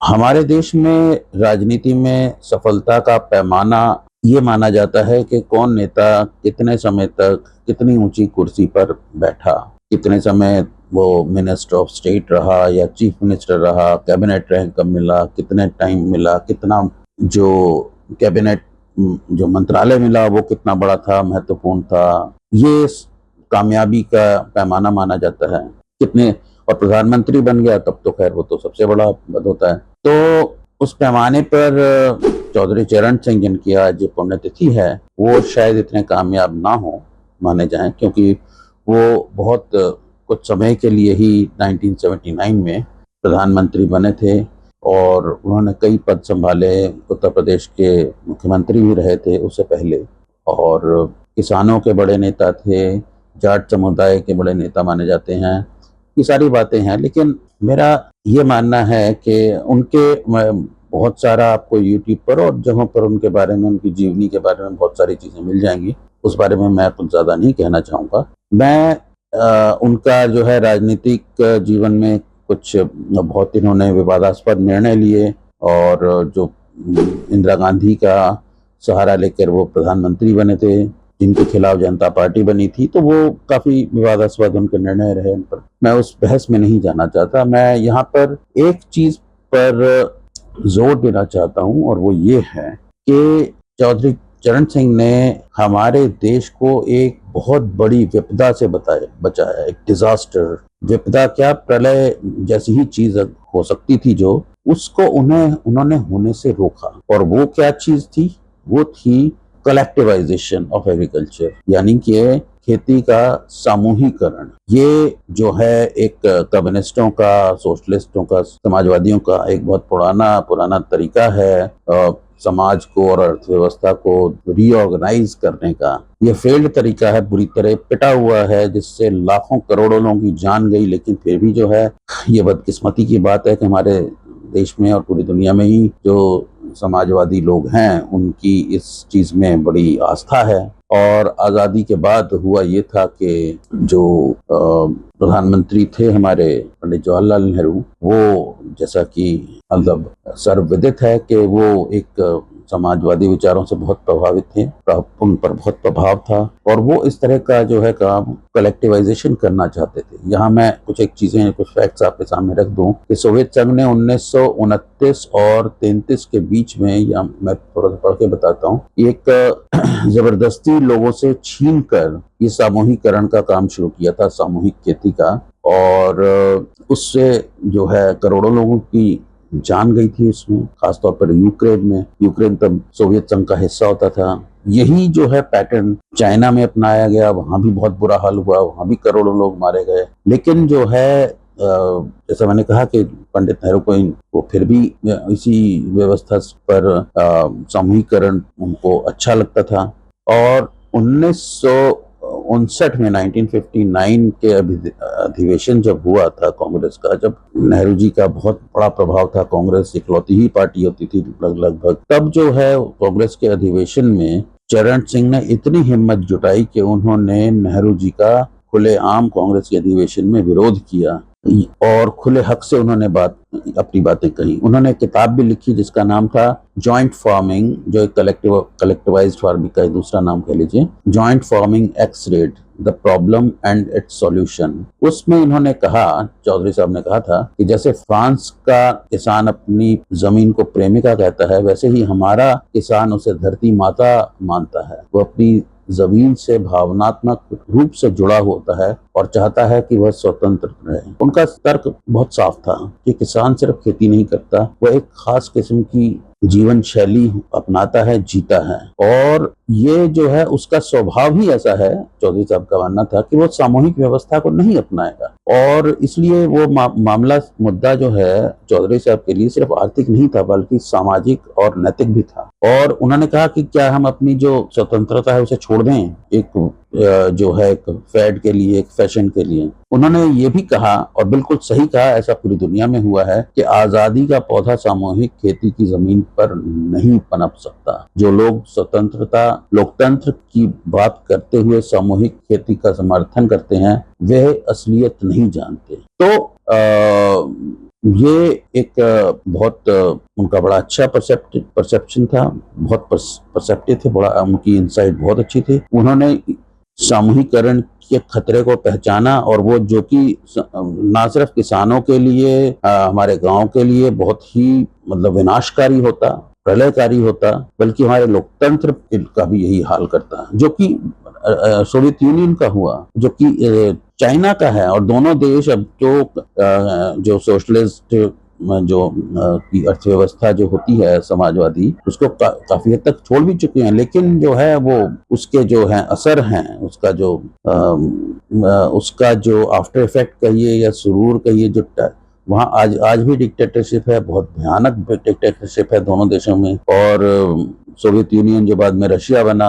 हमारे देश में राजनीति में सफलता का पैमाना ये माना जाता है कि कौन नेता कितने समय तक कितनी ऊंची कुर्सी पर बैठा, कितने समय वो मिनिस्टर ऑफ स्टेट रहा या चीफ मिनिस्टर रहा, कैबिनेट रैंक कब मिला, कितने टाइम मिला, कितना जो कैबिनेट जो मंत्रालय मिला वो कितना बड़ा था, महत्वपूर्ण था। ये कामयाबी का पैमाना माना जाता है। कितने और प्रधानमंत्री बन गया तब तो खैर वो तो सबसे बड़ा पद होता है। तो उस पैमाने पर चौधरी चरण सिंह जिनकी आज पुण्यतिथि है वो शायद इतने कामयाब ना हो माने जाएं, क्योंकि वो बहुत कुछ समय के लिए ही 1979 में प्रधानमंत्री बने थे और उन्होंने कई पद संभाले। उत्तर प्रदेश के मुख्यमंत्री भी रहे थे उससे पहले, और किसानों के बड़े नेता थे, जाट समुदाय के बड़े नेता माने जाते हैं। ये सारी बातें हैं, लेकिन मेरा ये मानना है कि उनके बहुत सारा आपको यूट्यूब पर और जगहों पर उनके बारे में, उनकी जीवनी के बारे में बहुत सारी चीज़ें मिल जाएंगी। उस बारे में मैं कुछ ज़्यादा नहीं कहना चाहूँगा। मैं उनका जो है राजनीतिक जीवन में कुछ बहुत इन्होंने विवादास्पद निर्णय लिए, और जो इंदिरा गांधी का सहारा लेकर वो प्रधानमंत्री बने थे, जिनके खिलाफ जनता पार्टी बनी थी, तो वो काफी विवादास्पद उनके निर्णय रहे। उन पर मैं उस बहस में नहीं जाना चाहता। मैं यहाँ पर एक चीज पर जोर देना चाहता हूँ, और वो ये है कि चौधरी चरण सिंह ने हमारे देश को एक बहुत बड़ी विपदा से बचाया। एक डिजास्टर, विपदा क्या, प्रलय जैसी ही चीज हो सकती थी जो, उसको उन्होंने होने से रोका। और वो क्या चीज थी? वो थी कलेक्टिवाइजेशन ऑफ एग्रीकल्चर, यानी कि खेती का सामूहिकरण। ये जो है एक कम्युनिस्टों का, सोशलिस्टों का, समाजवादियों का एक बहुत पुराना तरीका है समाज को और अर्थव्यवस्था को रीऑर्गेनाइज करने का। ये फेल्ड तरीका है, बुरी तरह पिटा हुआ है, जिससे लाखों करोड़ों लोगों की जान गई। लेकिन फिर भी जो है, ये बदकिस्मती की बात है कि हमारे देश में और पूरी दुनिया में ही जो समाजवादी लोग हैं उनकी इस चीज में बड़ी आस्था है। और आज़ादी के बाद हुआ ये था कि जो प्रधानमंत्री थे हमारे पंडित जवाहरलाल नेहरू, वो जैसा कि मतलब सर्वविदित है कि वो एक समाजवादी विचारों से बहुत प्रभावित थे, उन पर बहुत प्रभाव था, और वो इस तरह का जो है काम कलेक्टिवाइजेशन करना चाहते थे। यहाँ मैं कुछ एक चीजें, कुछ फैक्ट्स आपके सामने रख दूं कि सोवियत संघ ने 1929 और 33 के बीच में, या मैं थोड़ा सा पढ़ के बताता हूँ, एक जबरदस्ती लोगों से छीन कर ये सामूहिकरण का काम शुरू किया था, सामूहिक खेती का। और उससे जो है करोड़ों लोगों की जान गई थी उसमें, खासतौर पर यूक्रेन में। यूक्रेन तब सोवियत संघ का हिस्सा होता था। यही जो है पैटर्न चाइना में अपनाया गया, वहां भी बहुत बुरा हाल हुआ, वहां भी करोड़ों लोग मारे गए। लेकिन जो है जैसा मैंने कहा कि पंडित नेहरू को वो फिर भी इसी व्यवस्था पर सामूहिकरण उनको अच्छा लगता था। और 1959 में, 1959 के अधिवेशन जब हुआ था कांग्रेस का, जब नेहरू जी का बहुत बड़ा प्रभाव था, कांग्रेस इकलौती ही पार्टी होती थी लगभग, तब जो है कांग्रेस के अधिवेशन में चरण सिंह ने इतनी हिम्मत जुटाई कि उन्होंने नेहरू जी का खुलेआम कांग्रेस के अधिवेशन में विरोध किया, और खुले हक से उन्होंने अपनी बातें कही। उन्होंने किताब भी लिखी जिसका नाम था जॉइंट फार्मिंग, जो एक कलेक्टिवाइज्ड फार्मिंग का दूसरा नाम कह लीजिए, joint farming x rate, the problem and it's solution. उसमें इन्होंने कहा, चौधरी साहब ने कहा था कि जैसे फ्रांस का किसान अपनी जमीन को प्रेमिका कहता है, वैसे ही हमारा किसान उसे धरती माता मानता है। वो अपनी जमीन से भावनात्मक रूप से जुड़ा होता है और चाहता है कि वह स्वतंत्र रहे। उनका तर्क बहुत साफ था कि किसान सिर्फ खेती नहीं करता, वह एक खास किस्म की जीवन शैली अपनाता है, जीता है। और ये जो है उसका स्वभाव ही ऐसा है, चौधरी साहब का मानना था, कि वो सामूहिक व्यवस्था को नहीं अपनाएगा। और इसलिए वो मामला, मुद्दा जो है चौधरी साहब के लिए सिर्फ आर्थिक नहीं था, बल्कि सामाजिक और नैतिक भी था। और उन्होंने कहा कि क्या हम अपनी जो स्वतंत्रता है उसे छोड़ दें एक जो है एक फैड के लिए, एक फैशन के लिए। उन्होंने ये भी कहा, और बिल्कुल सही कहा, ऐसा पूरी दुनिया में हुआ है, कि आजादी का पौधा सामूहिक खेती की जमीन पर नहीं पनप सकता। जो लोग स्वतंत्रता, लोकतंत्र की बात करते हुए सामूहिक खेती का समर्थन करते हैं, वे असलियत नहीं जानते। तो ये एक बहुत उनका बड़ा अच्छा परसेप्शन था, बहुत परसेप्टिव थे, बड़ा उनकी इनसाइट बहुत अच्छी थी। उन्होंने सामूहिकरण के खतरे को पहचाना और वो जो कि ना सिर्फ किसानों के लिए, हमारे गांव के लिए बहुत ही मतलब विनाशकारी होता, प्रलयकारी होता, बल्कि हमारे लोकतंत्र का भी यही हाल करता, जो कि सोवियत यूनियन का हुआ, जो कि चाइना का है। और दोनों देश अब जो सोशलिस्ट जो की अर्थव्यवस्था जो होती है समाजवादी, उसको काफी हद तक छोड़ भी चुके हैं, लेकिन जो है वो उसके जो है असर हैं, उसका जो आफ्टर इफेक्ट कहिए या सुरूर कहिए, जो वहाँ आज आज भी डिक्टेटरशिप है, बहुत भयानक डिक्टेटरशिप है दोनों देशों में। और सोवियत यूनियन जो बाद में रशिया बना,